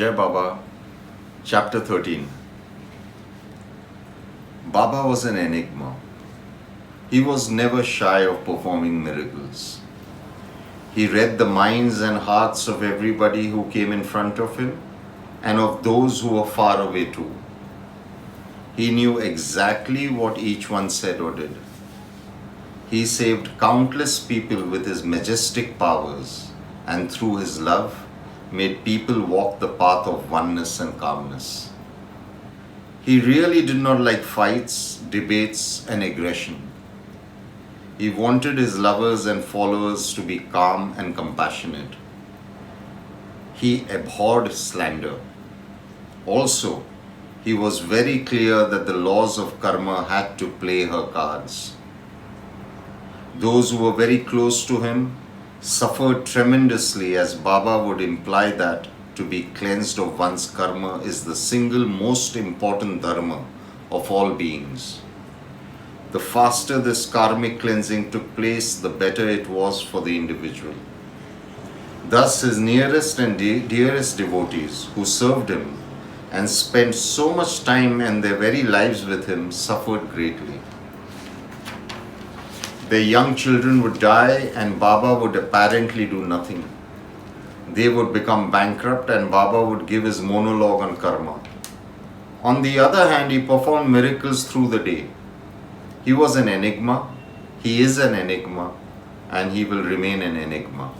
Jai Baba, Chapter 13. Baba was an enigma. He was never shy of performing miracles. He read the minds and hearts of everybody who came in front of him and of those who were far away too. He knew exactly what each one said or did. He saved countless people with his majestic powers, and through his love, made people walk the path of oneness and calmness. He really did not like fights, debates, and aggression. He wanted his lovers and followers to be calm and compassionate. He abhorred slander. Also, he was very clear that the laws of karma had to play her cards. Those who were very close to him suffered tremendously, as Baba would imply that to be cleansed of one's karma is the single most important dharma of all beings. The faster this karmic cleansing took place, the better it was for the individual. Thus, his nearest and dearest devotees who served him and spent so much time and their very lives with him suffered greatly. Their young children would die and Baba would apparently do nothing. They would become bankrupt and Baba would give his monologue on karma. On the other hand, he performed miracles through the day. He was an enigma, he is an enigma, and he will remain an enigma.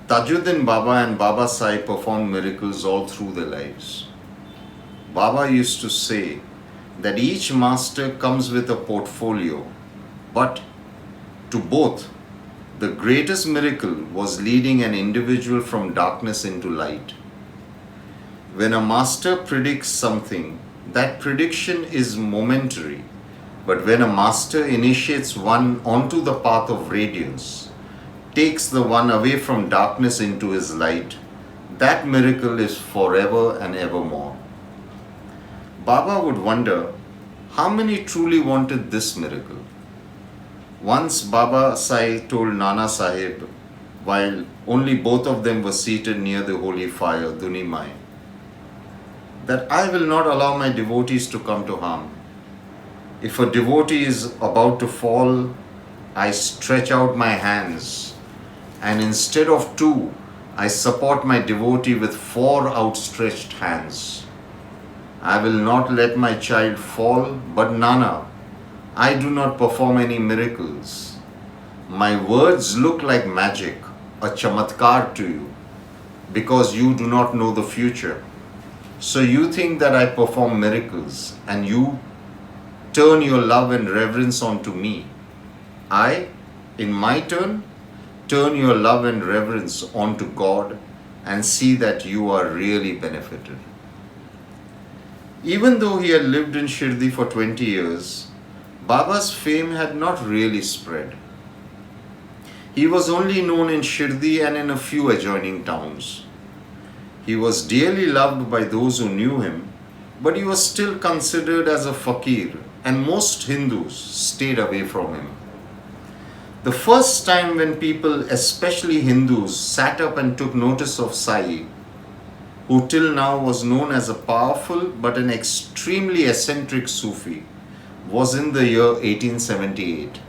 Tajuddin Baba and Baba Sai performed miracles all through their lives. Baba used to say that each master comes with a portfolio, but to both, the greatest miracle was leading an individual from darkness into light. When a master predicts something, that prediction is momentary. But when a master initiates one onto the path of radiance, takes the one away from darkness into his light, that miracle is forever and evermore. Baba would wonder how many truly wanted this miracle. Once Baba Sai told Nana Sahib, while only both of them were seated near the holy fire, Dunimai, that I will not allow my devotees to come to harm. If a devotee is about to fall, I stretch out my hands, and instead of two, I support my devotee with 4 outstretched hands. I will not let my child fall, but Nana, I do not perform any miracles. My words look like magic, a chamatkar to you, because you do not know the future. So you think that I perform miracles and you turn your love and reverence onto me. I, in my turn, turn your love and reverence onto God and see that you are really benefited. Even though he had lived in Shirdi for 20 years, Baba's fame had not really spread. He was only known in Shirdi and in a few adjoining towns. He was dearly loved by those who knew him, but he was still considered as a fakir, and most Hindus stayed away from him. The first time when people, especially Hindus, sat up and took notice of Sai, who till now was known as a powerful but an extremely eccentric Sufi, was in the year 1878.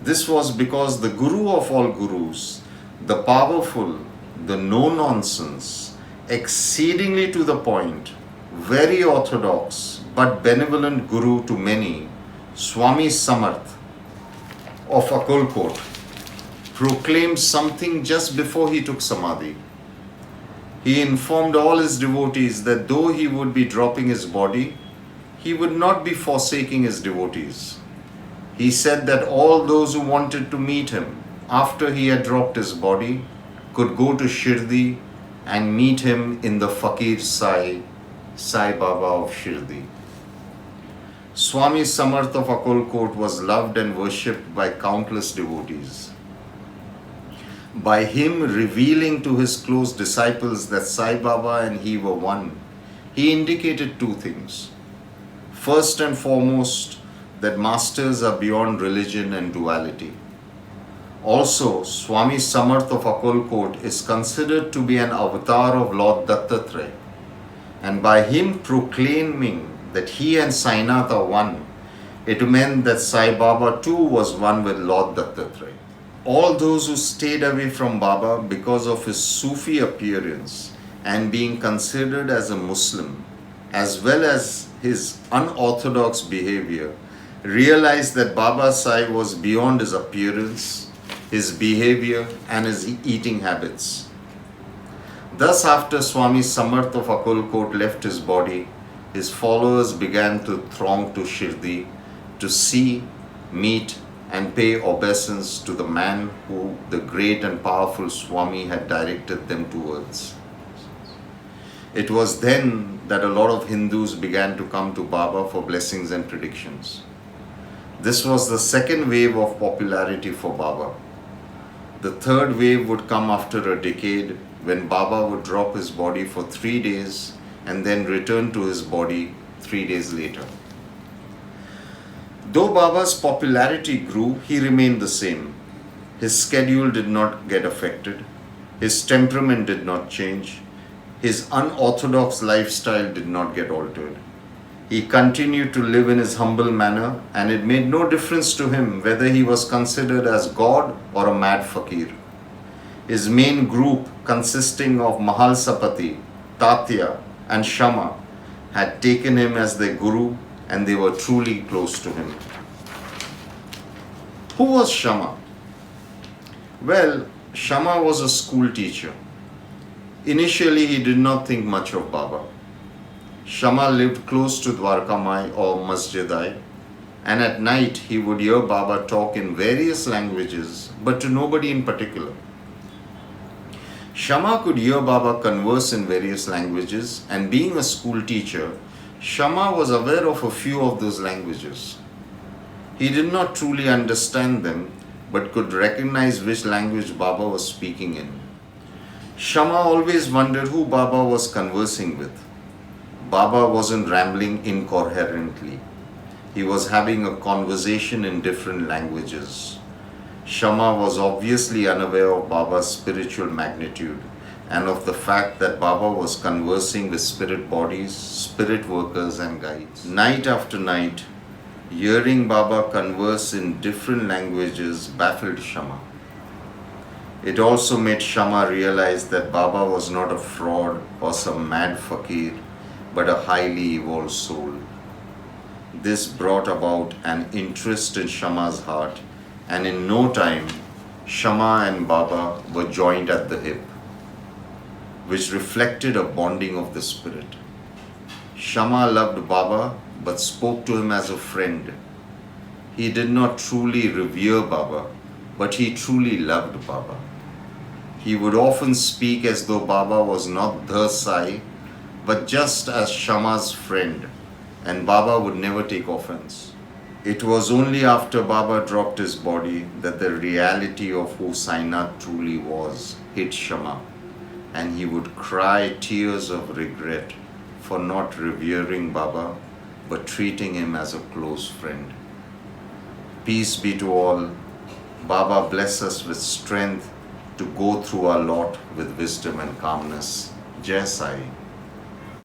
This was because the Guru of all Gurus, the powerful, the no-nonsense, exceedingly to the point, very orthodox but benevolent Guru to many, Swami Samarth of Akolkot, proclaimed something just before he took Samadhi. He informed all his devotees that though he would be dropping his body, he would not be forsaking his devotees. He said that all those who wanted to meet him after he had dropped his body could go to Shirdi and meet him in the Fakir Sai Baba of Shirdi. Swami Samarth of Akolkot was loved and worshipped by countless devotees. By him revealing to his close disciples that Sai Baba and he were one, he indicated 2 things. First and foremost, that masters are beyond religion and duality. Also, Swami Samarth of Akolkot is considered to be an avatar of Lord Dattatreya, and by him proclaiming that he and Sainath are one, it meant that Sai Baba too was one with Lord Dattatreya. All those who stayed away from Baba because of his Sufi appearance and being considered as a Muslim, as well as his unorthodox behavior, realized that Baba Sai was beyond his appearance, his behavior, and his eating habits. Thus, after Swami Samarth of Akolkot left his body, his followers began to throng to Shirdi to see, meet, and pay obeisance to the man who the great and powerful Swami had directed them towards. It was then that a lot of Hindus began to come to Baba for blessings and predictions. This was the second wave of popularity for Baba. The third wave would come after a decade, when Baba would drop his body for 3 days and then return to his body 3 days later. Though Baba's popularity grew, he remained the same. His schedule did not get affected. His temperament did not change. His unorthodox lifestyle did not get altered. He continued to live in his humble manner, and it made no difference to him whether he was considered as God or a mad fakir. His main group, consisting of Mahalsapati, Tatya, and Shama, had taken him as their guru, and they were truly close to him. Who was Shama? Well, Shama was a school teacher. Initially, he did not think much of Baba. Shama lived close to Dwarkamai or Masjidai, and at night he would hear Baba talk in various languages, but to nobody in particular. Shama could hear Baba converse in various languages, and being a school teacher, Shama was aware of a few of those languages. He did not truly understand them, but could recognize which language Baba was speaking in. Shama always wondered who Baba was conversing with. Baba wasn't rambling incoherently. He was having a conversation in different languages. Shama was obviously unaware of Baba's spiritual magnitude and of the fact that Baba was conversing with spirit bodies, spirit workers and guides. Night after night, hearing Baba converse in different languages baffled Shama. It also made Shama realize that Baba was not a fraud or some mad fakir, but a highly evolved soul. This brought about an interest in Shama's heart, and in no time, Shama and Baba were joined at the hip, which reflected a bonding of the spirit. Shama loved Baba but spoke to him as a friend. He did not truly revere Baba, but he truly loved Baba. He would often speak as though Baba was not the Sai, but just as Shama's friend, and Baba would never take offense. It was only after Baba dropped his body that the reality of who Sainath truly was hit Shama, and he would cry tears of regret for not revering Baba, but treating him as a close friend. Peace be to all. Baba bless us with strength to go through our lot with wisdom and calmness. Jai Sai.